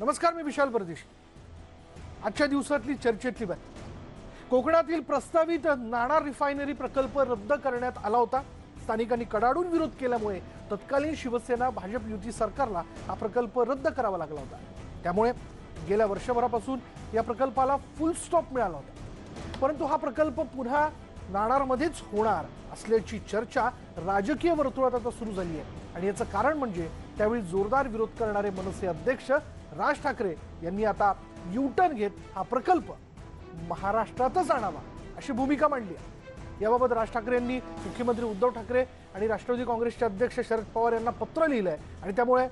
नमस्कार, मी विशाल परदेशी। आजच्या दिवसातली चर्चेतली बातमी, कोकणातील प्रस्तावित नाणार रिफायनरी प्रकल्प रद्द करण्यात आला होता। स्थानिकांनी कडाडून विरोध केल्यामुळे तत्कालीन शिवसेना भाजप युती सरकारला हा प्रकल्प रद्द करावा लागला होता। त्यामुळे गेल्या वर्षभरापासून या प्रकल्पाला फुल स्टॉप मिळाला होता। परंतु हा प्रकल्प पुन्हा नाणारमध्येच होणार असल्याची चर्चा राजकीय वर्तुळात आता सुरू झाली आहे। आणि याचं कारण म्हणजे त्यावेळी जोरदार विरोध करणारे मनसे अध्यक्ष राज ठाकरे यांनी आता यू-टर्न घेत हा प्रकल्प महाराष्ट्रातच आणावा अशी भूमिका मांडली आहे। याबाबत राज ठाकरे यांनी मुख्यमंत्री उद्धव ठाकरे आणि राष्ट्रवादी काँग्रेसचे अध्यक्ष शरद पवार यांना पत्र लिहिलंय आणि त्यामुळे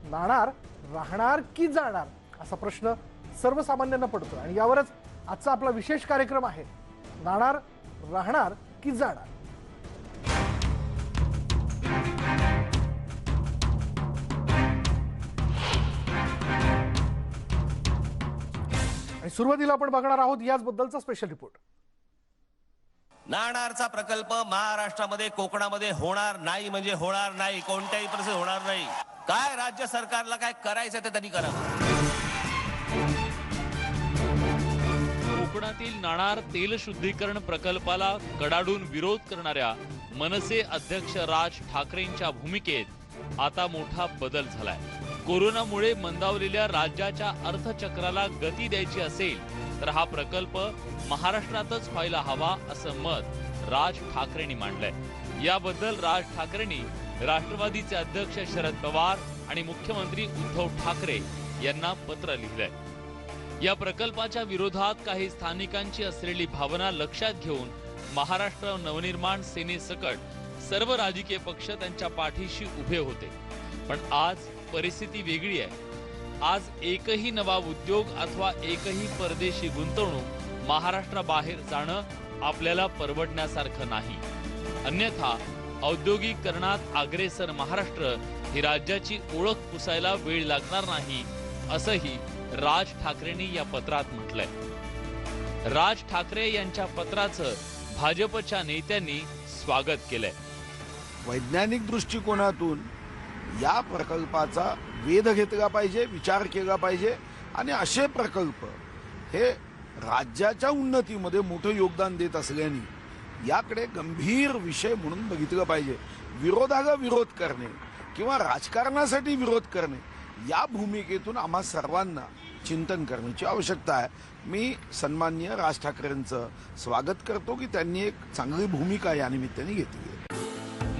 नाणार राहणार की जाणार असा प्रश्न सर्वसामान्यांना पडतो आणि यावरच आजचा आपला विशेष कार्यक्रम आहे, नाणार राहणार की जाणार। सुरुवातीला आपण बघणार आहोत याचबद्दलचा स्पेशल रिपोर्ट। नाणारचा प्रकल्प महाराष्ट्रामध्ये कोकणामध्ये होणार नाही म्हणजे होणार नाही, कोणत्याही परिस्थितीत होणार नाही। काय राज्य सरकारला काय करायचं ते त्यांनी करावं। कोकणातील नाणार तेल शुद्धीकरण प्रकल्पाला कडाडून विरोध करणाऱ्या मनसे अध्यक्ष राज ठाकरेंच्या भूमिकेत आता मोठा बदल झालाय। कोरोनामुळे मंदावलेल्या राज्याच्या अर्थचक्राला गती द्यायची असेल तर हा प्रकल्प महाराष्ट्रातच व्हायला हवा असं मत राज ठाकरेंनी मांडलंय। याबद्दल राज ठाकरेंनी राष्ट्रवादीचे अध्यक्ष शरद पवार आणि मुख्यमंत्री उद्धव ठाकरे यांना पत्र लिहिलंय। या प्रकल्पाच्या विरोधात काही स्थानिकांची असलेली भावना लक्षात घेऊन महाराष्ट्र नवनिर्माण सेनेसकट सर्व राजकीय पक्ष त्यांच्या पाठीशी उभे होते। पण आज परिस्थिती वेगळी आहे। आज एकही नवा उद्योग अथवा एकही परदेशी गुंतवणूक महाराष्ट्राबाहेर जाणं आपल्याला परवडण्यासारखं नाही। अन्यथा औद्योगिकरणात अग्रेसर महाराष्ट्र ही राज्याची ओळख पुसायला वेळ लागणार नाही असंही राज ठाकरेंनी या पत्रात म्हटलंय। राज ठाकरे यांच्या पत्राचं भाजपच्या नेत्यांनी स्वागत केलंय। वैज्ञानिक दृष्टिकोनातून या प्रकल्पाचा वेध घेतला पाहिजे, विचार केला पाहिजे आणि असे प्रकल्प हे राज्याच्या उन्नतीमध्ये मोठं योगदान देत असल्याने याकडे गंभीर विषय म्हणून बघितलं पाहिजे। विरोधाला विरोध करणे किंवा राजकारणासाठी विरोध करणे या भूमिकेतून आम्हा सर्वांना चिंतन करण्याची आवश्यकता आहे। मी सन्माननीय राज ठाकरेंचं स्वागत करतो की त्यांनी एक चांगली भूमिका या निमित्ताने घेतली आहे।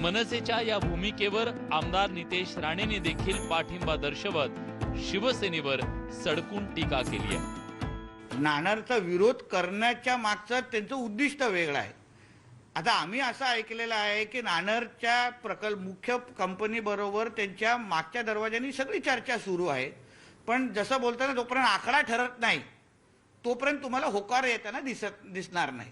मनसेच्या या भूमिकेवर आमदार नितेश राणेंनी देखील पाठिंबा दर्शवत शिवसेनेवर सडकून टीका केली आहे। नाणारचा विरोध करण्याच्या मागचं त्यांचं उद्दिष्ट वेगळं आहे। आता आम्ही असं ऐकलेलं आहे की नाणारच्या मुख्य कंपनी बरोबर त्यांच्या मागच्या दरवाजानी सगळी चर्चा सुरू आहे, पण जसं बोलताना जोपर्यंत आकडा ठरत नाही तोपर्यंत तुम्हाला होकार येताना दिसणार नाही।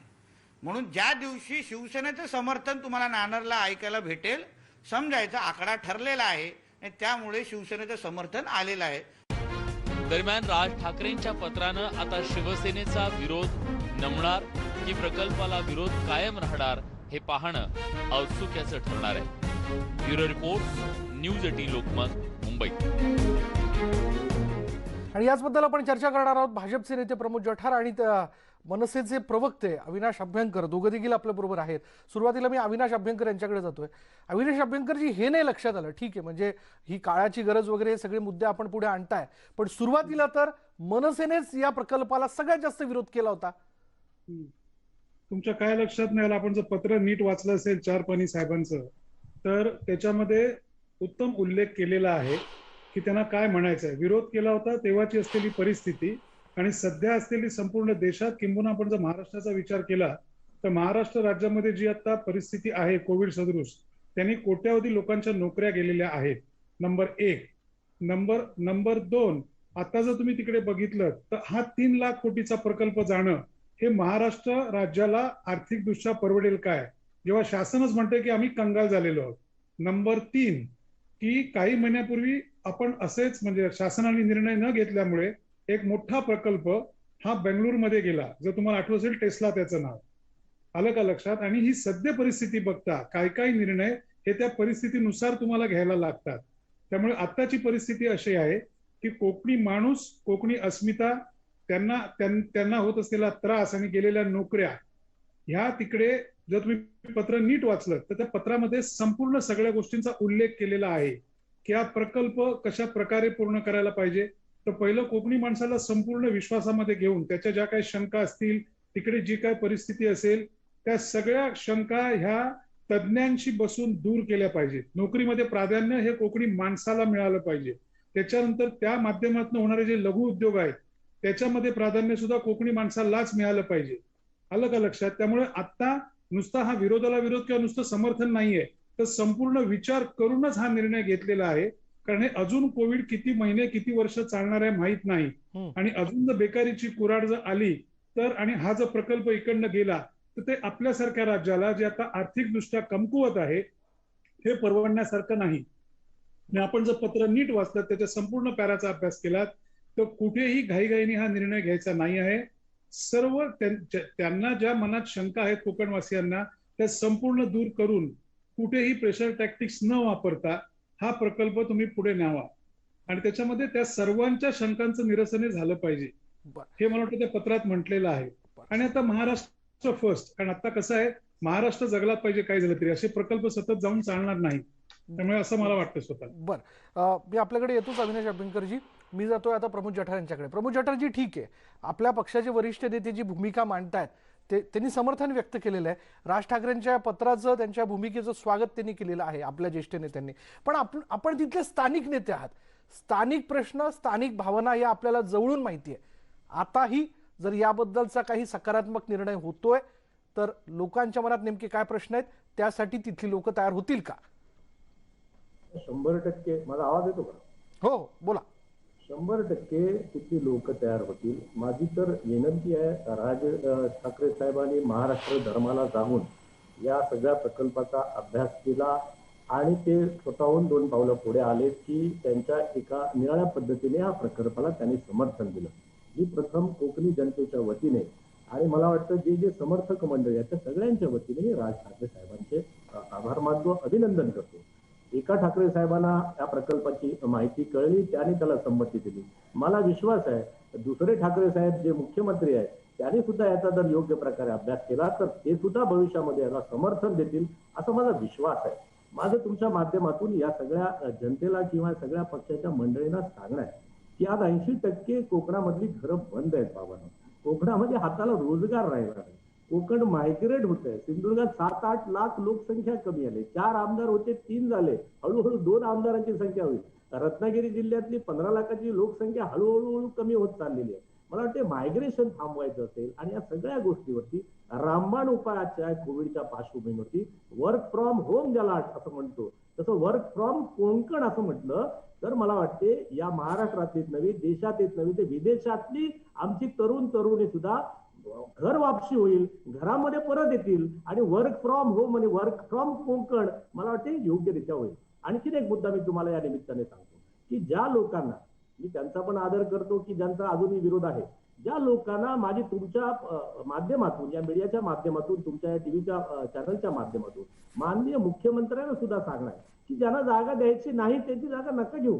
म्हणून ज्या दिवशी शिवसेनेचं समर्थन तुम्हाला नाणारला ऐकायला भेटेल समजायचं आकडा ठरलेला आहे आणि त्यामुळे शिवसेनेचं समर्थन आलेलं आहे। दरम्यान राज ठाकरेंच्या पत्रानं आता शिवसेनेचा विरोध नमणार की प्रकल्पाला विरोध कायम राहणार हे पाहणं औत्सुक्याचं ठरणार आहे। Bureau report, news 18 Lokmat, Mumbai. आणि याचबद्दल आपण चर्चा करणार आहोत। भाजपचे नेते प्रमोद जठार आणि मनसेचे प्रवक्ते अविनाश अभ्यंकर दोघं देखील आपल्या बरोबर आहेत। सुरुवातीला मी अविनाश अभ्यंकर यांच्याकडे जातोय। अविनाश अभ्यंकरजी, हे नाही लक्षात आलं, ठीक आहे, म्हणजे ही काळाची गरज वगैरे हे सगळे मुद्दे आपण पुढे आणताय, पण सुरुवातीला तर मनसेनेच या प्रकल्पाला सगळ्यात जास्त विरोध केला होता। तुमच्या काय लक्षात नाही आलं? आपण जर पत्र नीट वाचलं असेल चारपानी साहेबांचं तर त्याच्यामध्ये उत्तम उल्लेख केलेला आहे की त्यांना काय म्हणायचं आहे। विरोध केला होता तेव्हाची असलेली परिस्थिती आणि सध्या असलेली संपूर्ण देशात किंबहुना आपण जर महाराष्ट्राचा विचार केला तर महाराष्ट्र राज्यामध्ये जी आता परिस्थिती आहे कोविड सदृश, त्यांनी कोट्यावधी लोकांच्या नोकऱ्या गेलेल्या आहेत, नंबर 1। नंबर 2, आता जर तुम्ही तिकडे बघितलं तर हा 3 लाख कोटीचा प्रकल्प जाणं हे महाराष्ट्र राज्याला आर्थिकदृष्ट्या परवडेल काय, जेव्हा शासनच म्हणते की आम्ही कंगाल झालेलो आहोत। नंबर 3 की काही महिन्यापूर्वी आपण असेच म्हणजे शासनाने निर्णय न घेतल्यामुळे एक मोठा प्रकल्प हा बेंगळुरूमध्ये गेला, जर तुम्हाला आठवत असेल टेस्ला त्याचं नाव, आलं का लक्षात? आणि ही सद्य परिस्थिती बघता काय निर्णय हे त्या परिस्थितीनुसार तुम्हाला घ्यायला लागतात। त्यामुळे आताची परिस्थिती अशी आहे की कोकणी माणूस, कोकणी अस्मिता, त्यांना होत असलेला त्रास आणि गेलेल्या नोकऱ्या, ह्या तिकडे जर तुम्ही पत्र नीट वाचलं तर त्या पत्रामध्ये संपूर्ण सगळ्या गोष्टींचा उल्लेख केलेला आहे की हा प्रकल्प कशा प्रकारे पूर्ण करायला पाहिजे. तर पहिलं कोकणी माणसाला संपूर्ण विश्वासामध्ये घेऊन त्याच्या ज्या काही शंका असतील, तिकडे जी काय परिस्थिती असेल, त्या सगळ्या शंका ह्या तज्ज्ञांशी बसून दूर केल्या पाहिजेत. नोकरीमध्ये प्राधान्य हे कोकणी माणसाला मिळालं पाहिजे. त्याच्यानंतर त्या माध्यमातून होणारे जे लघु उद्योग आहेत त्याच्यामध्ये प्राधान्य सुद्धा कोकणी माणसालाच मिळालं पाहिजे. आलं का लक्षात? त्यामुळे आता नुसता हा विरोधाला विरोध किंवा नुसतं समर्थन नाहीये, तर संपूर्ण विचार करूनच हा निर्णय घेतलेला आहे. कारण हे अजून कोविड किती महिने किती वर्ष चालणार आहे माहित नाही. आणि अजून जर बेकारीची कुऱ्हाड जर आली तर, आणि हा जर प्रकल्प इकडनं गेला तर ते आपल्यासारख्या राज्याला जे आता आर्थिकदृष्ट्या कमकुवत आहे हे परवडण्यासारखं नाही. आणि आपण जर पत्र नीट वाचलं, त्याच्या संपूर्ण पॅराचा अभ्यास केलात तर कुठेही घाईघाईने हा निर्णय घ्यायचा नाही आहे. सर्व त्यांना ज्या मनात शंका आहेत कोकणवासियांना त्या संपूर्ण दूर करून कुठेही प्रेशर टॅक्टिक्स न वापरता हा प्रकल्प तुम्ही पुढे न्यावा आणि त्याच्यामध्ये त्या सर्वांच्या शंकांचं निरसनही झालं पाहिजे, हे मला वाटतं त्या पत्रात म्हटलेलं आहे. आणि आता महाराष्ट्र फर्स्ट, कारण आता कसं आहे, महाराष्ट्र जगला पाहिजे काही झालं तरी, असे प्रकल्प सतत जाऊन चालणार नाही. त्यामुळे असं मला वाटतं स्वतः. बरं, मी आपल्याकडे येतोच अविनाश अभ्यंकरजी. मी जातोय आता प्रमोद जठार यांच्याकडे. प्रमोद जठारजी, ठीक आहे, आपल्या पक्षाचे वरिष्ठ नेते जी भूमिका मांडतायत त्यांनी समर्थन व्यक्त केलेलं आहे. राज ठाकरेंच्या पत्राचं, त्यांच्या भूमिकेचं स्वागत त्यांनी केलेलं आहे आपल्या ज्येष्ठ नेत्यांनी. पण आपण तिथले स्थानिक नेते आहात. स्थानिक प्रश्न, स्थानिक भावना या आपल्याला जवळून माहिती आहे. आताही जर याबद्दलचा काही सकारात्मक निर्णय होतोय तर लोकांच्या मनात नेमके काय प्रश्न आहेत, त्यासाठी तिथली लोक तयार होतील का? 100% माझा आवाज येतो का? हो, बोला. 100% तिथली लोक तयार होतील. माझी तर विनंती आहे, राज ठाकरे साहेबांनी महाराष्ट्र धर्माला जाऊन या सगळ्या प्रकल्पाचा अभ्यास केला आणि ते स्वतःहून 2 पावलं पुढे आले की त्यांच्या एका निराळ्या पद्धतीने या प्रकल्पाला त्यांनी समर्थन दिलं. मी प्रथम कोकणी जनतेच्या वतीने आणि मला वाटतं जे समर्थक मंडळी आहेत त्या सगळ्यांच्या वतीने राज ठाकरे साहेबांचे आभार मानतो, अभिनंदन करतो. एका ठाकरे साहेबांना या प्रकल्पाची माहिती कळली, त्याने त्याला संमती दिली. मला विश्वास आहे दुसरे ठाकरे साहेब जे मुख्यमंत्री आहेत त्यांनी सुद्धा याचा जर योग्य प्रकारे अभ्यास केला तर ते सुद्धा भविष्यामध्ये याला समर्थन देतील असा माझा विश्वास आहे. माझं तुमच्या माध्यमातून या सगळ्या जनतेला किंवा सगळ्या पक्षाच्या मंडळींना सांगणं आहे की आज 80% कोकणामधली घरं बंद आहेत बाबांनो. कोकणामध्ये हाताला रोजगार राहिला नाही. कोकण मायग्रेट होत आहे. सिंधुदुर्गात 7-8 लाख लोकसंख्या कमी आली. 4 आमदार होते, 3 झाले. हळूहळू 2 आमदारांची संख्या होईल. रत्नागिरी जिल्ह्यातली 15 लाखाची लोकसंख्या हळूहळू कमी होत चाललेली आहे. मला वाटते मायग्रेशन थांबवायचं असेल आणि या सगळ्या गोष्टीवरती रामबाण उपायाच्या कोविडच्या पार्श्वभूमीवरती वर्क फ्रॉम होम ज्याला असं म्हणतो तसं वर्क फ्रॉम कोकण असं म्हटलं तर मला वाटते या महाराष्ट्रातलीच नव्हे, देशातलीच नव्हे, ते विदेशातली आमची तरुणी सुद्धा घर वापसी होईल, घरामध्ये परत येतील आणि वर्क फ्रॉम होम आणि वर्क फ्रॉम कोकण मला वाटते योग्यरित्या होईल. आणखीन एक मुद्दा मी तुम्हाला या निमित्ताने सांगतो की ज्या लोकांना, मी त्यांचा पण आदर करतो की ज्यांचा अजूनही विरोध आहे, ज्या लोकांना माझी तुमच्या माध्यमातून, या मीडियाच्या माध्यमातून, तुमच्या या टीव्हीच्या चॅनलच्या माध्यमातून माननीय मुख्यमंत्र्यांना सुद्धा सांगणार की ज्यांना जागा द्यायची नाही त्यांची जागा नका घेऊ,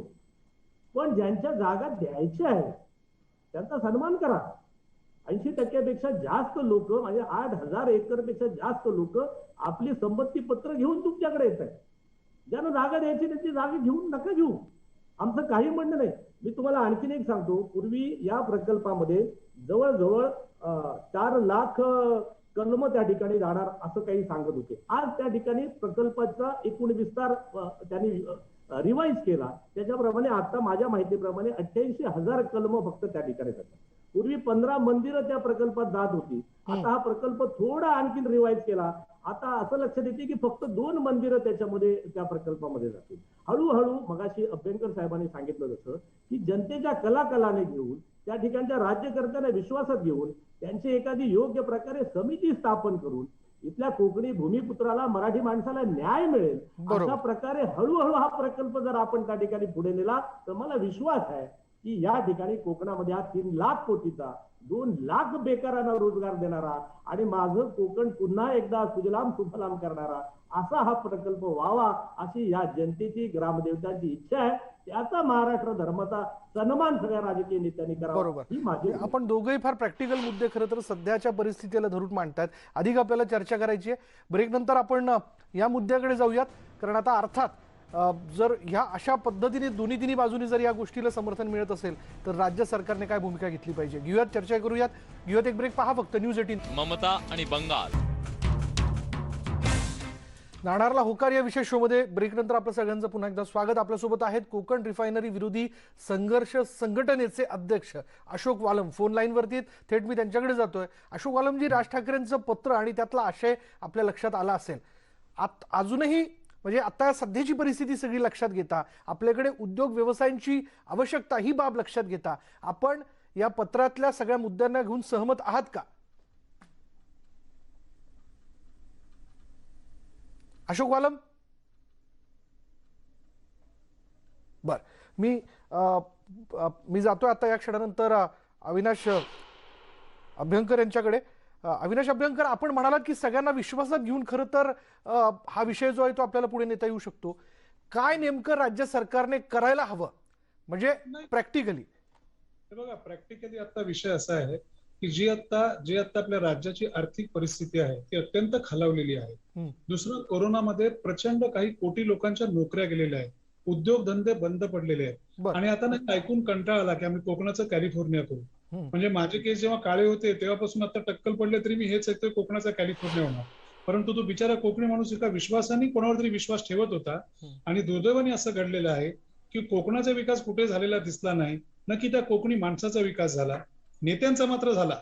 पण ज्यांच्या जागा द्यायच्या आहे त्यांचा सन्मान करा. 80% जास्त लोक, म्हणजे 8,000 एकरपेक्षा जास्त लोक आपली संपत्ती पत्र घेऊन तुमच्याकडे येत आहेत. ज्यांना जागा द्यायची त्यांची जागा घेऊन नका घेऊ, आमचं काही म्हणणं नाही. मी तुम्हाला आणखीन एक सांगतो, पूर्वी या प्रकल्पामध्ये जवळजवळ 4 लाख कलम त्या ठिकाणी जाणार असं काही सांगत होते. आज त्या ठिकाणी प्रकल्पाचा एकूण विस्तार त्यांनी रिवाईज केला, त्याच्याप्रमाणे आता माझ्या माहितीप्रमाणे 88,000 कलम फक्त त्या ठिकाणी जातात. पूर्वी 15 मंदिरं त्या प्रकल्पात जात होती. आता हा प्रकल्प थोडा आणखीन रिवाईज केला. आता असं लक्षात येते की फक्त 2 मंदिरं त्याच्यामध्ये त्या प्रकल्पामध्ये जातील. हळूहळू मगाशी अभ्यंकर साहेबांनी सांगितलं जसं की जनतेच्या कलाकलाने घेऊन, त्या ठिकाणच्या राज्यकर्त्यांना विश्वासात घेऊन त्यांची एखादी योग्य प्रकारे समिती स्थापन करून इथल्या कोकणी भूमिपुत्राला, मराठी माणसाला न्याय मिळेल अशा प्रकारे हळूहळू हा प्रकल्प जर आपण त्या ठिकाणी पुढे नेला तर मला विश्वास आहे की या ठिकाणी कोकणामध्ये हा 3 लाख कोटीचा 2 लाख बेकारांना रोजगार देणारा आणि माझं कोकण पुन्हा एकदा सुजलाम सुफलाम करणारा असा हा प्रकल्प व्हावा अशी या जनतेची ग्रामदेवतांची इच्छा आहे. त्याचा महाराष्ट्र धर्माचा सन्मान सगळ्या राजकीय नेत्यांनी करावा बरोबर. ही माझी आपण दोघंही फार प्रॅक्टिकल मुद्दे खरं तर सध्याच्या परिस्थितीला धरून मांडतात. अधिक आपल्याला चर्चा करायची आहे. ब्रेक नंतर आपण या मुद्द्याकडे जाऊयात, कारण आता अर्थात जर ह्या अशा पद्धतीने दोन्ही बाजूनी जर या गोष्टीला समर्थन मिळत असेल तर राज्य सरकारने काय भूमिका घेतली पाहिजे, घेऊयात चर्चा करूयात. घेऊयात एक ब्रेक. पहा फक्त न्यूज 18. ममता आणि बंगाल. नाणारला होकार या विशेष शोमध्ये ब्रेक नंतर आपलं सगळ्यांचं पुन्हा एकदा स्वागत. आपल्यासोबत आहेत कोकण रिफायनरी विरोधी संघर्ष संघटनेचे अध्यक्ष अशोक वालम फोन लाईनवरती. थेट मी त्यांच्याकडे जातोय. अशोक वालमजी, राज ठाकरेंचं पत्र आणि त्यातला आशय आपल्या लक्षात आला असेल. अजूनही म्हणजे आता सध्याची परिस्थिती सगळी लक्षात घेता, आपल्याकडे उद्योग व्यवसायांची आवश्यकता ही बाब लक्षात घेता, आपण या पत्रातल्या सगळ्या मुद्द्यांना घेऊन सहमत आहात का? अशोक वालम. बर, मी जातोय आता या क्षणानंतर अविनाश अभ्यंकर यांच्याकडे. अविनाश अभ्यंकर, आपण म्हणालात की सगळ्यांना विश्वासात घेऊन खरं तर हा विषय जो आहे तो आपल्याला पुढे नेता येऊ शकतो. काय नेमकं राज्य सरकारने करायला हवं म्हणजे प्रॅक्टिकली? बघा, प्रॅक्टिकली आता विषय असा आहे की जी आता आपल्या राज्याची आर्थिक परिस्थिती आहे ती अत्यंत खालावलेली आहे. दुसरं, कोरोनामध्ये प्रचंड काही कोटी लोकांच्या नोकऱ्या गेलेल्या आहेत, उद्योगधंदे बंद पडलेले आहेत. आणि आता ना ऐकून कंटाळा आला की आम्ही कोकणाचं कॅलिफोर्निया करू. म्हणजे माझे केस जेव्हा काळे होते तेव्हापासून आता टक्कल पडले तरी मी हेच ऐकतोय, कोकणाचा कॅलिफोर्निया होणार. परंतु तो बिचारा कोकणी माणूस एका विश्वासाने कोणावर तरी विश्वास ठेवत होता आणि दुर्दैवाने असं घडलेलं आहे की कोकणाचा विकास कुठे झालेला दिसला नाही, न की त्या कोकणी माणसाचा विकास झाला, नेत्यांचा मात्र झाला.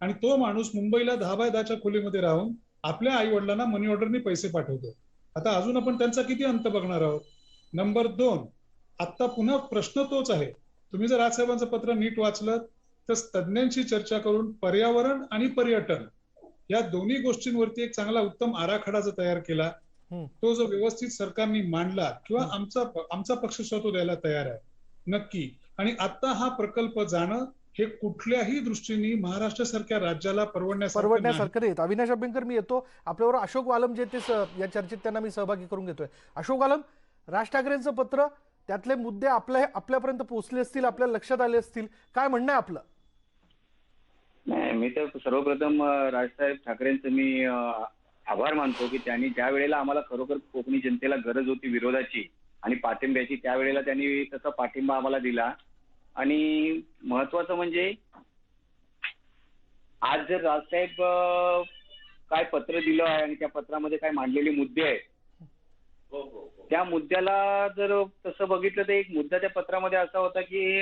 आणि तो माणूस मुंबईला 10x10च्या खोलीमध्ये राहून आपल्या आई वडिलांना मनी ऑर्डरने पैसे पाठवतो. आता अजून आपण त्यांचा किती अंत बघणार आहोत? नंबर 2, आता पुन्हा प्रश्न तोच आहे. तुम्ही जर राजसाहेबांचं पत्र नीट वाचलं तर तज्ज्ञांशी चर्चा करून पर्यावरण आणि पर्यटन या दोन्ही गोष्टींवरती एक चांगला उत्तम आराखडा जर तयार केला, तो जो व्यवस्थित सरकारने मांडला किंवा आमचा पक्ष स्वतः द्यायला तयार आहे नक्की. आणि आता हा प्रकल्प जाणं हे कुठल्याही दृष्टीने महाराष्ट्रासारख्या राज्याला परवडण्यासारखं नाही. अविनाश अभ्यंकर, मी येतो आपल्यावर. अशोक वालम जे ते या चर्चेत त्यांना मी सहभागी करून घेतोय. अशोक वालम, राज ठाकरेंचं पत्र, त्यातले मुद्दे आपल्यापर्यंत पोहोचले असतील, आपल्याला लक्षात आले असतील, काय म्हणणं आहे आपलं? नाही, मी तर सर्वप्रथम राजसाहेब ठाकरेंचं मी आभार मानतो की त्यांनी ज्या वेळेला आम्हाला खरोखर कोकणी जनतेला गरज होती विरोधाची आणि पाठिंब्याची, त्यावेळेला त्यांनी तसा पाठिंबा आम्हाला दिला. आणि महत्वाचं म्हणजे आज जर राजसाहेब काय पत्र दिलं आहे आणि त्या पत्रामध्ये काय मांडलेले मुद्दे आहेत, त्या मुद्द्याला जर तसं बघितलं तर एक मुद्दा त्या पत्रामध्ये असा होता की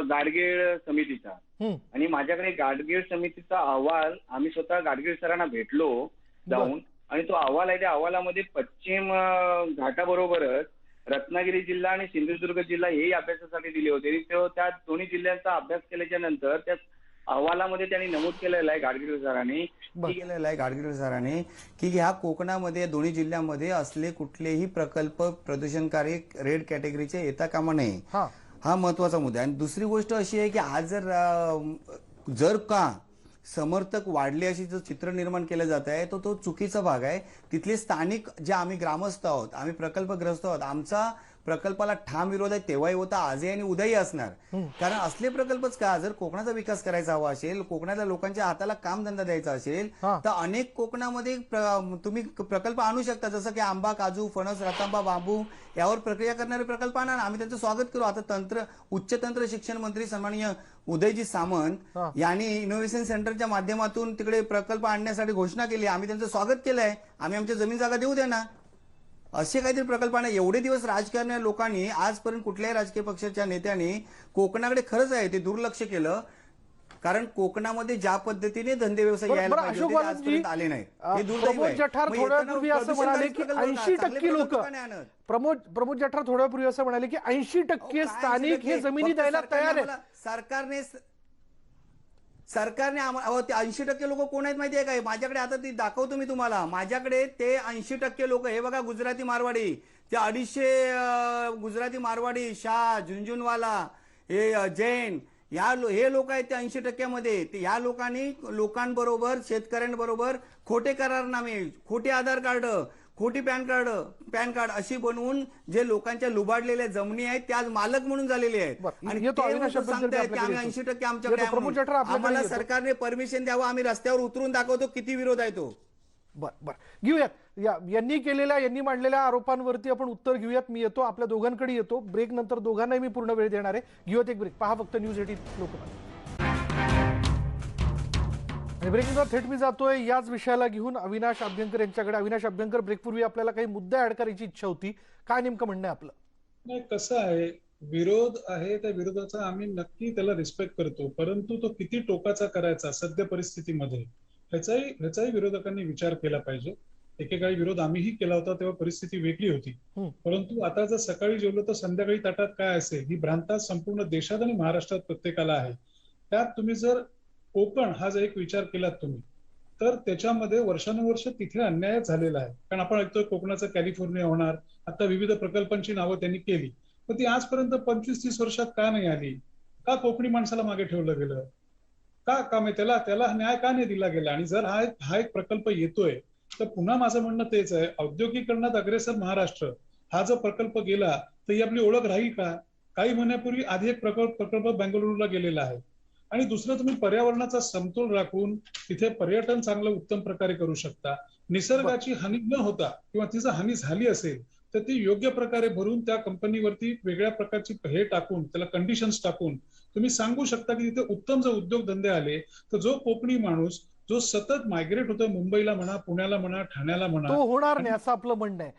गाडगीळ समितीचा, आणि माझ्याकडे गाडगीळ समितीचा अहवाल, आम्ही स्वतः गाडगीळ सरांना भेटलो जाऊन, आणि तो अहवाल आहे. त्या अहवालामध्ये पश्चिम घाटाबरोबरच रत्नागिरी जिल्हा आणि सिंधुदुर्ग जिल्हा हेही अभ्यासासाठी दिले होते. त्या दोन्ही जिल्ह्यांचा अभ्यास केल्याच्या नंतर त्या अहवालामध्ये त्यांनी नमूद केलेलं आहे गाडगीळ सरांनी की ह्या कोकणामध्ये दोन्ही जिल्ह्यामध्ये असले कुठलेही प्रकल्प प्रदूषणकारी रेड कॅटेगरीचे येता कामा नये. हा महत्वाचा मुद्दा आहे. आणि दुसरी गोष्ट अशी आहे की आज जर का समर्थक वाढले अशी जो चित्र निर्माण केलं जात आहे तो चुकीचा भाग आहे. तिथले स्थानिक जे आम्ही ग्रामस्थ आहोत, आम्ही प्रकल्पग्रस्त आहोत, आमचा प्रकल्पाला ठाम विरोध आहे. तेव्हाही होता, आजही आणि उद्याही असणार. कारण असले प्रकल्पच का, जर कोकणाचा विकास करायचा हवा असेल, कोकणातल्या लोकांच्या हाताला कामधंदा द्यायचा असेल तर अनेक कोकणामध्ये तुम्ही प्रकल्प आणू शकता, जसं की आंबा, काजू, फणस, रतांबा, बांबू यावर प्रक्रिया करणारे प्रकल्प आणा. आम्ही त्यांचं स्वागत करू. आता उच्च तंत्र शिक्षण मंत्री सन्माननीय उदयजी सामंत यांनी इनोव्हेशन सेंटरच्या माध्यमातून तिकडे प्रकल्प आणण्यासाठी घोषणा केली. आम्ही त्यांचं स्वागत केलंय. आम्ही आमच्या जमीन जागा देऊ द्या ना. असे काहीतरी प्रकल्पांना एवढे दिवस राजकारणी लोकांनी, आजपर्यंत कुठल्याही राजकीय पक्षाच्या नेत्यांनी कोकणाकडे खरंच आहे ते दुर्लक्ष केलं. कारण कोकणामध्ये ज्या पद्धतीने धंदे व्यवसाय यायला पाहिजे होते आजपर्यंत आले नाहीत. हे दुर्दैव आहे. थोड्यापूर्वी असं म्हणाले की 80% लोक, प्रमोद जठार थोड्यापूर्वी असं म्हणाले की 80% स्थानिक हे जमिनी द्यायला तयार आहेत. सरकारने 80% लोक कोण आहेत माहिती आहे काय? माझ्याकडे आता ती दाखवतो मी तुम्हाला. माझ्याकडे ते 80% लोक, हे बघा, गुजराती मारवाडी, ते 250 गुजराती मारवाडी, शाह, झुंझुनवाला, हे जैन हे लोक आहेत ते 80% ते ह्या लोकांबरोबर शेतकऱ्यांबरोबर खोटे करारनामे, खोटे आधार कार्ड, खोटी पॅन कार्ड अशी बनवून जे लोकांच्या लुबाडलेल्या जमिनी आहेत त्या आज मालक म्हणून झालेले आहेत. आणि येतो ते अविनाश लोकं अभ्यंकर सांगतायत की आपल्याकडे आम्ही येतो. 80% आमच्याकडे येतो, प्रमोद जठर आहे. आपल्याकडे आम्हाला येतो. सरकारने परमिशन द्यावं, आम्ही रस्त्यावर उतरून दाखवतो किती विरोध आहे तो. बर घेऊयात यांनी मांडलेल्या आरोपांवरती आपण उत्तर घेऊयात. मी येतो आपल्या दोघांकडे येतो. ब्रेक नंतर दोघांनाही मी पूर्ण वेळ देणार आहे. घेऊयात एक ब्रेक. पहा फक्त न्यूज 18 लोकमत. आणि ब्रेकनंतर थेट मी जातोय याच विषयाला घेऊन अविनाश अभ्यंकर यांच्याकडे. अविनाश अभ्यंकर, ब्रेकपूर्वी आपल्याला काही मुद्दे ऍड करायची इच्छा होती, काय नेमकं म्हणणं आहे आपलं? नाही, कसं आहे, विरोध आहे त्या विरोधाचा आम्ही नक्की त्याला रिस्पेक्ट करतो, परंतु तो किती टोकाचा करायचा सद्य परिस्थितीमध्ये ह्याचाही विरोधकांनी विचार केला पाहिजे. एकेकाळी विरोध आम्हीही केला होता, तेव्हा परिस्थिती वेगळी होती. परंतु आता जर सकाळी जेवलं तर संध्याकाळी ताटात काय असेल ही भ्रांत संपूर्ण देशात आणि महाराष्ट्रात प्रत्येकाला आहे. त्यात तुम्ही जर कोकण हा जर एक विचार केलात तुम्ही, तर त्याच्यामध्ये वर्षानुवर्ष तिथे अन्याय झालेला आहे. कारण आपण ऐकतोय कोकणाचं कॅलिफोर्निया होणार, आता विविध प्रकल्पांची नावं त्यांनी केली, पण ती आजपर्यंत 25-30 वर्षात का नाही आली? का कोकणी माणसाला मागे ठेवलं गेलं? का त्याला न्याय का नाही दिला गेला? आणि जर हा एक प्रकल्प येतोय तर पुन्हा माझं म्हणणं तेच आहे, औद्योगिकरणात अग्रेसर महाराष्ट्र हा जर प्रकल्प गेला तर ही आपली ओळख राहील का? काही महिन्यापूर्वी आधी एक प्रकल्प बेंगळुरूला गेलेला आहे. आणि दुसरं, तुम्ही पर्यावरणाचा समतोल राखून तिथे पर्यटन चांगलं उत्तम प्रकारे करू शकता. निसर्गाची हानी न होता किंवा तिचं हानी झाली असेल तर ती योग्य प्रकारे भरून त्या कंपनीवरती वेगळ्या प्रकारची हे टाकून त्याला कंडिशन्स टाकून तुम्ही सांगू शकता की तिथे उत्तम जर उद्योगधंदे आले तर जो कोकणी माणूस जो सतत मायग्रेट होतोय मुंबईला म्हणा, पुण्याला म्हणा, ठाण्याला म्हणा, तो होणार नाही असं आपलं म्हणणं आहे.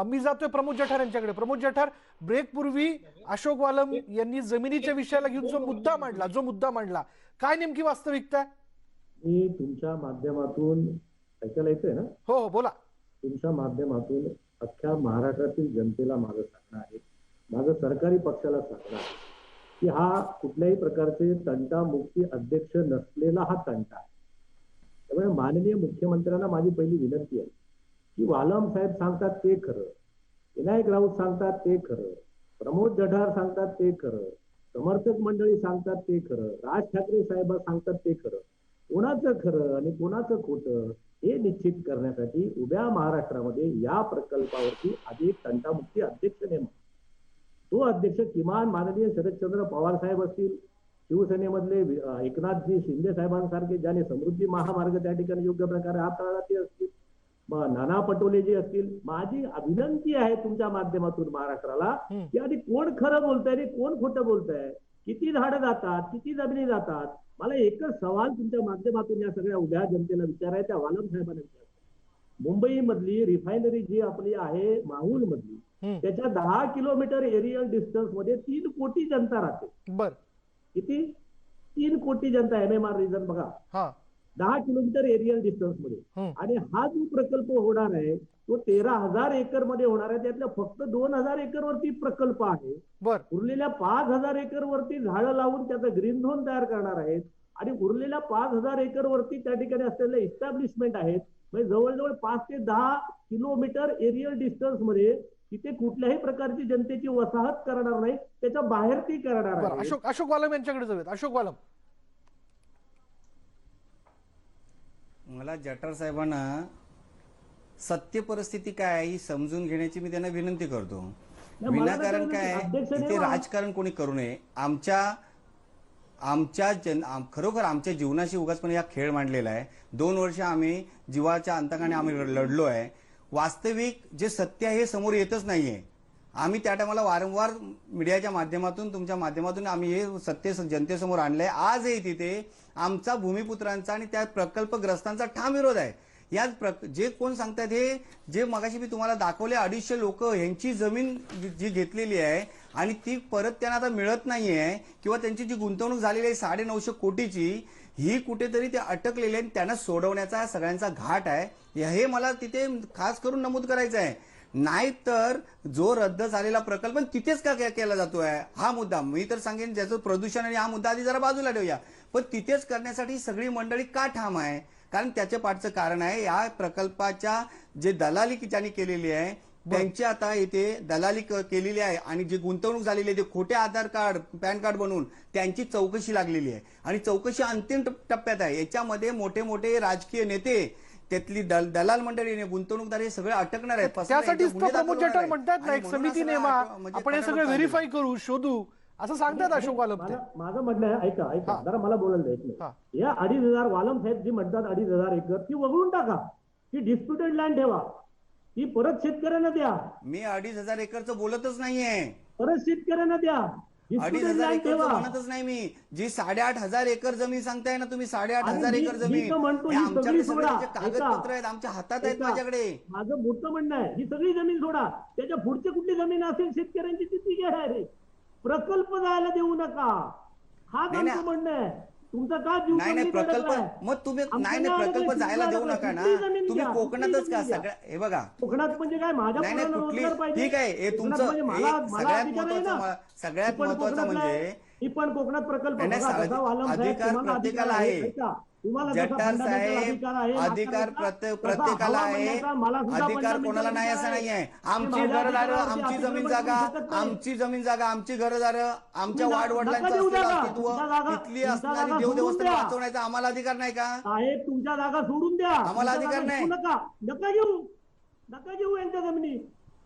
मी जातोय प्रमोद जठार यांच्याकडे. प्रमोद जठार, ब्रेक पूर्वी अशोक वालम यांनी जमिनीच्या विषयाला घेऊन जो मुद्दा मांडला काय नेमकी वास्तविकता आहे? मी तुमच्या माध्यमातून ऐकायला येतोय ना? हो बोला. तुमच्या माध्यमातून अख्ख्या महाराष्ट्रातील जनतेला माझं सांगणं आहे, माझं सरकारी पक्षाला सांगणं आहे की हा कुठल्याही प्रकारचे तंटामुक्ती अध्यक्ष नसलेला हा तंटा आहे. त्यामुळे माननीय मुख्यमंत्र्यांना माझी पहिली विनंती आहे की वालम साहेब सांगतात ते खरं, विनायक राऊत सांगतात ते खरं, प्रमोद जठार सांगतात ते खरं, समर्थक मंडळी सांगतात ते खरं, राज ठाकरे साहेब सांगतात ते खरं, कोणाचं खरं आणि कोणाचं खोटं हे निश्चित करण्यासाठी उभ्या महाराष्ट्रामध्ये या प्रकल्पावरती आधी एक तंटामुक्ती अध्यक्ष नेमा. तो अध्यक्ष किमान माननीय शरदचंद्र पवार साहेब असतील, शिवसेनेमधले एकनाथजी शिंदे साहेबांसारखे ज्याने समृद्धी महामार्ग त्या ठिकाणी योग्य प्रकारे हाताळला ते असतील, नाना पटोले जी असतील. माझी विनंती आहे तुमच्या माध्यमातून महाराष्ट्राला की आधी कोण खरं बोलतंय आणि कोण खोटं बोलतंय, किती झाडं जातात, किती जमिनी जातात. मला एकच सवाल तुमच्या माध्यमातून या सगळ्या उभ्या जनतेला विचारायचा वालम साहेबांना विचारायचा. मुंबई मधली रिफायनरी जी आपली आहे माहूल मधली, त्याच्या 10 किलोमीटर एरियल डिस्टन्स मध्ये 3 कोटी जनता राहते. बर, किती? 3 कोटी जनता. MMR रिजन बघा, 10 किलोमीटर एरियल डिस्टन्स मध्ये. आणि हा जो प्रकल्प होणार आहे तो 13,000 एकर मध्ये होणार आहे. त्यातल्या फक्त 2,000 एकर वरती प्रकल्प आहे. उरलेल्या 5,000 एकर वरती झाडं लावून त्याचं ग्रीन झोन तयार करणार आहेत. आणि उरलेल्या 5,000 एकर वरती त्या ठिकाणी असलेले इस्टॅब्लिशमेंट आहेत. म्हणजे जवळजवळ 5 ते 10 किलोमीटर एरियल डिस्टन्स मध्ये तिथे कुठल्याही प्रकारची जनतेची वसाहत करणार नाही, त्याच्या बाहेर ती करणार आहे. अशोक वालम यांच्याकडे जाऊयात. अशोक वालम, मला जठार साहेबांना सत्य परिस्थिती काय आहे ही समजून घेण्याची मी त्यांना विनंती करतो. विनाकारण काय इथे राजकारण कोणी करू नये. खरोखर आमच्या जीवनाशी उगाचपणे हा खेळ मांडलेला आहे. 2 वर्ष आम्ही जीवाच्या अंतकाने आम्ही लढलो आहे. वास्तविक जे सत्य आहे हे समोर येतच नाहीये. आम्ही त्या टायमाला वारंवार मीडियाच्या माध्यमातून तुमच्या माध्यमातून आम्ही हे सत्य जनतेसमोर आणलंय. आजही तिथे आमचा भूमिपुत्रांचा आणि त्या प्रकल्पग्रस्तांचा ठाम विरोध आहे. जे कोण सांगतात हे जे मगाशी मी तुम्हाला दाखवले 250 लोक यांची जमीन जी घेतलेली आहे आणि ती परत त्यांना आता मिळत नाहीये किंवा त्यांची जी गुंतवणूक झालेली आहे 950 कोटीची ही कुठेतरी ते अटकलेली आहे. त्यांना सोडवण्याचा सगळ्यांचा घाट आहे हे मला तिथे खास करून नमूद करायचं आहे. नाहीतर जो रद्द झालेला प्रकल्प तिथेच का केला जातोय हा मुद्दा मी तर सांगेन. ज्याचं प्रदूषण आणि हा मुद्दा आधी जरा बाजूला ठेवूया, पण तिथेच करण्यासाठी सगळी मंडळी का ठाम आहे? कारण त्याच्या पाठचं कारण आहे या प्रकल्पाच्या जे दलाली ज्यांनी केलेली आहे त्यांची आता इथे दलाली केलेली आहे आणि जी गुंतवणूक झालेली आहे ते खोटे आधार कार्ड पॅन कार्ड बनवून त्यांची चौकशी लागलेली आहे आणि चौकशी अंतिम टप्प्यात आहे. याच्यामध्ये मोठे मोठे राजकीय नेते, त्यातली दलाल मंडळी, गुंतवणूकदार हे सगळे अटकणार आहेत. त्यासाठीच तर प्रमोद जठार म्हणतात ना, एक समिती नेमा, आपण हे सगळं व्हेरीफाय करू, शोधू, असं सांगतात अशोक वालम. माझं म्हणणं आहे, ऐका जरा मला बोलायला द्यायचं नाही. या 2,500 वालम साहेब जी म्हणतात 2,500 एकर ती वगळून टाका, ती डिस्प्युटेड लँड ठेवा, ती परत शेतकऱ्यांना द्या. मी 2,500 एकरचं बोलतच नाहीये, परत शेतकऱ्यांना द्या. 2,500 एकरचं म्हणतच नाही मी. जी 8,500 एकर जमीन सांगताय ना तुम्ही, 8,500 एकर जमीन आमच्याकडे सगळे कागदपत्र आहेत, आमच्या हातात आहेत माझ्याकडे. माझं मोठं म्हणणं आहे, ही सगळी जमीन सोडा, त्याच्या पुढची कुठली जमीन असेल शेतकऱ्यांची ती घ्या रे. प्रकल्प जायला देऊ नका, हा त्यांचं म्हणणं आहे. तुमचा का जीव नाही प्रकल्प, मग तुम्ही नाही प्रकल्प जायला देऊ नका ना, तुम्ही कोकणातच का सगळ्या, हे बघा कोकणात म्हणजे काय, माझ्या ठीक आहे, हे तुमचं सगळ्यात महत्वाचं म्हणजे ही पण कोकणात प्रकल्प अधिकार प्रत्येकाला आहे. जठार साहेब, अधिकार प्रत्येकाला आहे, अधिकार कोणाला नाही असं नाही आहे. आमची घरदारं, आमची जमीन जागा, आमची घरदारं, आमच्या वाडवडिलांचं अस्तित्व, तिथली असणारी देवदेवस्थान वाचवण्याचा आम्हाला अधिकार नाही का? साहेब तुमच्या जागा सोडून द्या, आम्हाला अधिकार नाही. नका घेऊ यांच्या जमिनी.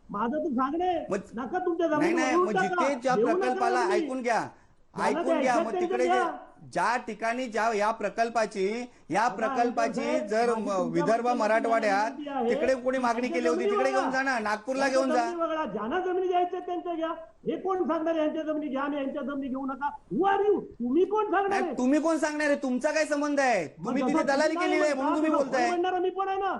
माझं तर सांगणे, नका तुमच्या जमिनी. नाही, मग जिथे ज्या प्रकल्पाला ऐकून घ्या, मग तिकडे ज्या ठिकाणी या प्रकल्पाची जर विदर्भ मराठवाड्यात तिकडे कोणी मागणी केली होती, तिकडे घेऊन जा ना, नागपूरला घेऊन जा. ज्यांना जमिनी घ्यायच्या त्यांच्या घ्या. हे कोण सांगणार यांच्या जमिनी घ्या आणि यांच्या जमिनी घेऊ नका? तुम्ही कोण सांगणार? तुम्ही कोण सांगणार आहे? तुमचा काय संबंध आहे? तुम्ही तिथे दलाली केलेली आहे म्हणून तुम्ही बोलताय. मी पण आहे ना,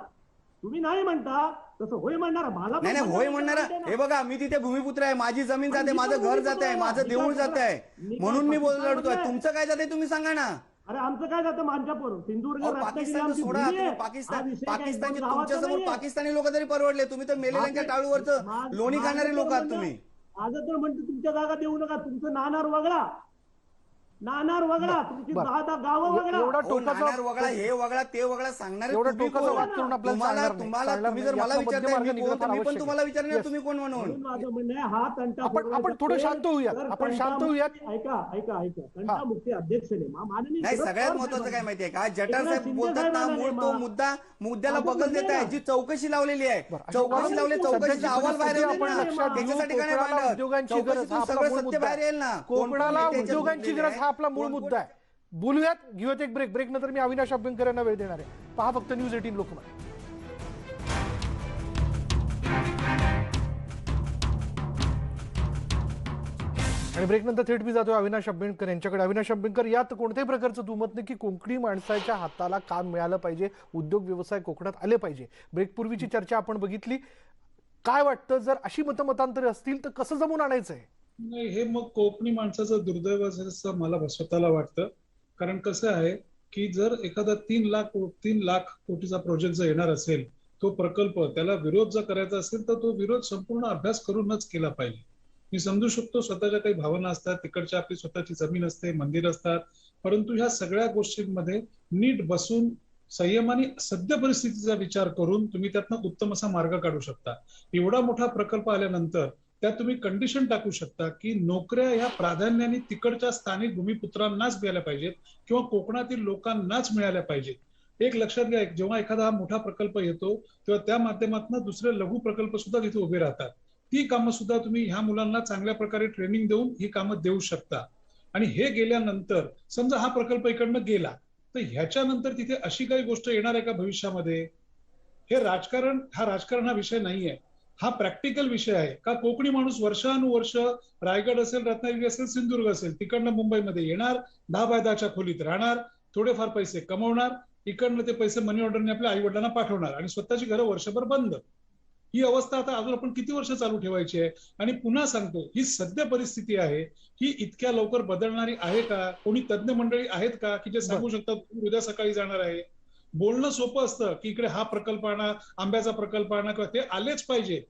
तुम्ही नाही म्हणता तसं होय म्हणणार. मला नाही होय म्हणणार. हे बघा, मी तिथे भूमिपुत्र आहे, माझी जमीन जाते, माझं घर जात आहे, माझं देऊळ जात आहे, म्हणून मी लढतोय. तुमचं काय जाते तुम्ही सांगा ना. अरे आमचं काय जातं मांजापूर, सिंधुदुर्ग, पाकिस्तान सोडा, पाकिस्तानचे तुमच्या समोर पाकिस्तानी लोक तरी परवडले, तुम्ही तर मेलेल्यांच्या टाळूवरचं लोणी खाणारे लोक आहात तुम्ही. माझं तर म्हणतो तुमच्या जागा देऊ नका, तुमचं नाणार वगळा, तुमची 10 गावं वगळा. वगळा, हे वगळा, ते वगळा सांगणार तुम्हाला. तुम्ही जर मला विचारताय मी पण तुम्हाला विचारणार तुम्ही कोण म्हणून. माझं म्हणणं आहे, हा तंटा आपण थोडं शांत होऊयात, आपण शांत होऊयात. ऐका तंटा मुक्ती अध्यक्ष नाही, सगळ्यात महत्वाचं काय माहितीये का, जठार साहेब बोलतात ना, मूळ तो मुद्द्याला बगल देत आहे. जी चौकशी लावलेली आहे, चौकशीचा अहवाल बाहेर येईल ना, त्याच्यासाठी काय नाही, उद्योगांची गरज, सगळं सत्य बाहेर येईल ना. कोकणाला उद्योगांची गरज हा आपला मूळ मुद्दा आहे. बोलूयात, घेऊयात एक ब्रेक नंतर मी अविनाश अभ्यंकर यांना वेळ देणार आहे. पहा फक्त न्यूज 18 लोकमत. आणि ब्रेक नंतर थेट मी जातोय अविनाश अभ्यंकर यांच्याकडे. अविनाश अभ्यंकर, यात कोणत्याही प्रकारचं दुमत नाही की कोकणी माणसाच्या हाताला काम मिळालं पाहिजे, उद्योग व्यवसाय कोकणात आले पाहिजे. ब्रेकपूर्वीची चर्चा आपण बघितली. काय वाटतं, जर अशी मतमतांतरे असतील तर कसं जमून आणायचंय? नाही, हे मग कोकणी माणसाचं दुर्दैव असं मला स्वतःला वाटतं. कारण कसं आहे की जर एखादा 3 लाख कोटीचा प्रोजेक्ट जर येणार असेल, तो प्रकल्प, त्याला विरोध जर करायचा असेल तर तो विरोध संपूर्ण अभ्यास करूनच केला पाहिजे. मी समजू शकतो स्वतःच्या काही भावना असतात, तिकडच्या आपली स्वतःची जमीन असते, मंदिर असतात, परंतु ह्या सगळ्या गोष्टींमध्ये नीट बसून संयमाने सद्य परिस्थितीचा विचार करून तुम्ही त्यातनं उत्तम असा मार्ग काढू शकता. एवढा मोठा प्रकल्प आल्यानंतर त्यात तुम्ही कंडिशन टाकू शकता की नोकऱ्या ह्या प्राधान्याने तिकडच्या स्थानिक भूमिपुत्रांनाच मिळाल्या पाहिजेत किंवा कोकणातील लोकांनाच मिळाल्या पाहिजेत. एक लक्षात घ्या, जेव्हा एखादा हा मोठा प्रकल्प येतो तेव्हा त्या माध्यमातून दुसरे लघु प्रकल्प सुद्धा तिथे उभे राहतात. ती कामं सुद्धा तुम्ही ह्या मुलांना चांगल्या प्रकारे ट्रेनिंग देऊन ही कामं देऊ शकता. आणि हे गेल्यानंतर समजा हा प्रकल्प इकडनं गेला तर ह्याच्यानंतर तिथे अशी काही गोष्ट येणार आहे का भविष्यामध्ये? हे राजकारण हा विषय नाहीये, हा प्रॅक्टिकल विषय आहे. का कोकणी माणूस वर्षानुवर्ष रायगड असेल, रत्नागिरी असेल, सिंधुदुर्ग असेल, तिकडनं मुंबईमध्ये येणार, 10 बाय 10च्या खोलीत राहणार, थोडेफार पैसे कमवणार, इकडनं ते पैसे मनी ऑर्डरने आपल्या आई वडिलांना पाठवणार आणि स्वतःची घरं वर्षभर बंद. ही अवस्था आता अजून आपण किती वर्ष चालू ठेवायची आहे? आणि पुन्हा सांगतो, ही सद्य परिस्थिती आहे, ही इतक्या लवकर बदलणारी आहे का? कोणी तज्ञ मंडळी आहेत का की जे सांगू शकतात उद्या सकाळी जाणार आहे? बोलणं सोपं असतं की इकडे हा प्रकल्प आणा, आंब्याचा प्रकल्प आणा, किंवा ते आलेच पाहिजे,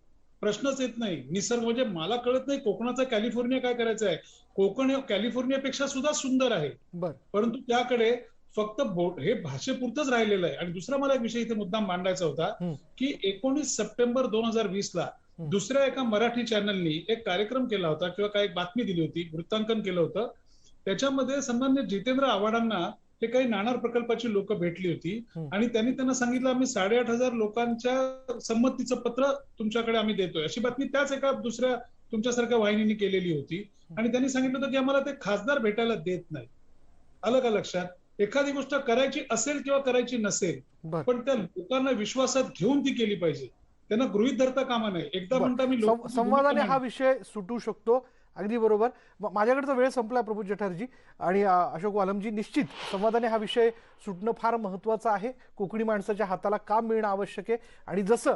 प्रश्नच येत नाही. निसर्ग म्हणजे मला कळत नाही कोकणाचा कॅलिफोर्निया काय करायचं आहे. कोकण हे कॅलिफोर्नियापेक्षा सुद्धा सुंदर आहे, परंतु त्याकडे फक्त हे भाषेपुरतच राहिलेलं आहे. आणि दुसरा मला एक विषय इथे मुद्दाम मांडायचा होता की 19 सप्टेंबर 2020ला दुसऱ्या एका मराठी चॅनलनी एक कार्यक्रम केला होता किंवा काय एक बातमी दिली होती, वृत्तांकन केलं होतं. त्याच्यामध्ये सन्मान्य जितेंद्र आव्हाडांना हे काही नाणार प्रकल्पाची लोक भेटली होती आणि त्यांना सांगितलं आम्ही 8,500 लोकांच्या संमतीचं पत्र तुमच्याकडे आम्ही देतोय, अशी बातमी त्याच एका दुसऱ्या तुमच्यासारख्या वाहिनीने केलेली होती. आणि त्यांनी सांगितलं होतं की आम्हाला ते खासदार भेटायला देत नाही. आलं का लक्षात? एखादी गोष्ट करायची असेल किंवा करायची नसेल, पण त्या लोकांना विश्वासात घेऊन ती केली पाहिजे. त्यांना गृहीत धरता कामा नये. एकदा म्हणता मी संवादाने हा विषय सुटू शकतो. अगदी बरोबर. माझ्याकडचा वेळ संपला प्रभू जठारजी आणि अशोक वालमजी. निश्चित संवादाने हा विषय सुटणं फार महत्वाचं आहे. कोकणी माणसाच्या हाताला काम मिळणं आवश्यक आहे. आणि जसं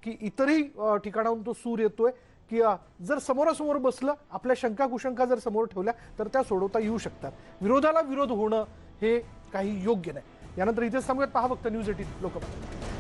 की इतरही ठिकाणाहून तो सूर येतोय की जर समोरासमोर बसलं, आपल्या शंका कुशंका जर समोर ठेवल्या तर त्या सोडवता येऊ शकतात. विरोधाला विरोध होणं हे काही योग्य नाही. यानंतर इथेच थांबूयात. पहा फक्त न्यूज 18 लोकमत.